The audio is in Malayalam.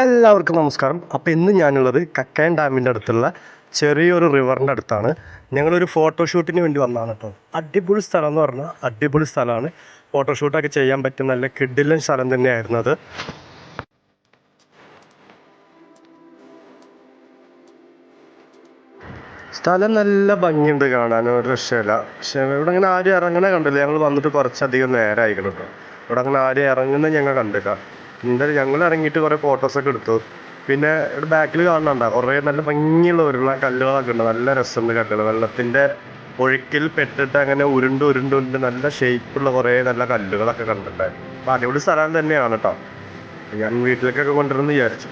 എല്ലാവർക്കും നമസ്കാരം. അപ്പോൾ ഇന്ന് ഞാനുള്ളത് കക്കയം ഡാമിൻ്റെ അടുത്തുള്ള ചെറിയൊരു റിവറിൻ്റെ അടുത്താണ്. ഞങ്ങളൊരു ഫോട്ടോഷൂട്ടിന് വേണ്ടി വന്നതാണ് കേട്ടോ. അടിപൊളി സ്ഥലം എന്ന് പറഞ്ഞാൽ അടിപൊളി സ്ഥലമാണ്. ഫോട്ടോഷൂട്ടൊക്കെ ചെയ്യാൻ പറ്റും, നല്ല കിടിലൻ സ്ഥലം തന്നെയായിരുന്നു അത്. സ്ഥലം നല്ല ഭംഗിയുണ്ട് കാണാൻ, ഒരു രക്ഷയില്ല. പക്ഷേ ഇവിടെ അങ്ങനെ ആരും ഇറങ്ങണ കണ്ടില്ല. ഞങ്ങൾ വന്നിട്ട് കുറച്ചധികം നേരമായിരിക്കണം കേട്ടോ. ഇവിടെ അങ്ങനെ ആരും ഇറങ്ങുന്നത് ഞങ്ങൾ കണ്ടില്ല. എന്തായാലും ഞങ്ങൾ ഇറങ്ങിയിട്ട് കുറേ ഫോട്ടോസൊക്കെ എടുത്തു. പിന്നെ ഇവിടെ ബാക്കിൽ കാണുന്നുണ്ടോ കുറേ നല്ല ഭംഗിയുള്ള ഉരുള കല്ലുകളൊക്കെ ഉണ്ട്. നല്ല രസമുണ്ട് കല്ലുകൾ, വെള്ളത്തിൻ്റെ ഒഴുക്കിൽ പെട്ടിട്ട് അങ്ങനെ ഉരുണ്ട് ഉരുണ്ട് ഉരുണ്ട് നല്ല ഷേപ്പുള്ള കുറേ നല്ല കല്ലുകളൊക്കെ കണ്ടിട്ടുണ്ടായിരുന്നു. അപ്പോൾ അടിപൊളി സ്ഥലം തന്നെയാണ് കേട്ടോ. ഞാൻ വീട്ടിലേക്കൊക്കെ കൊണ്ടുവരുമെന്ന് വിചാരിച്ചു.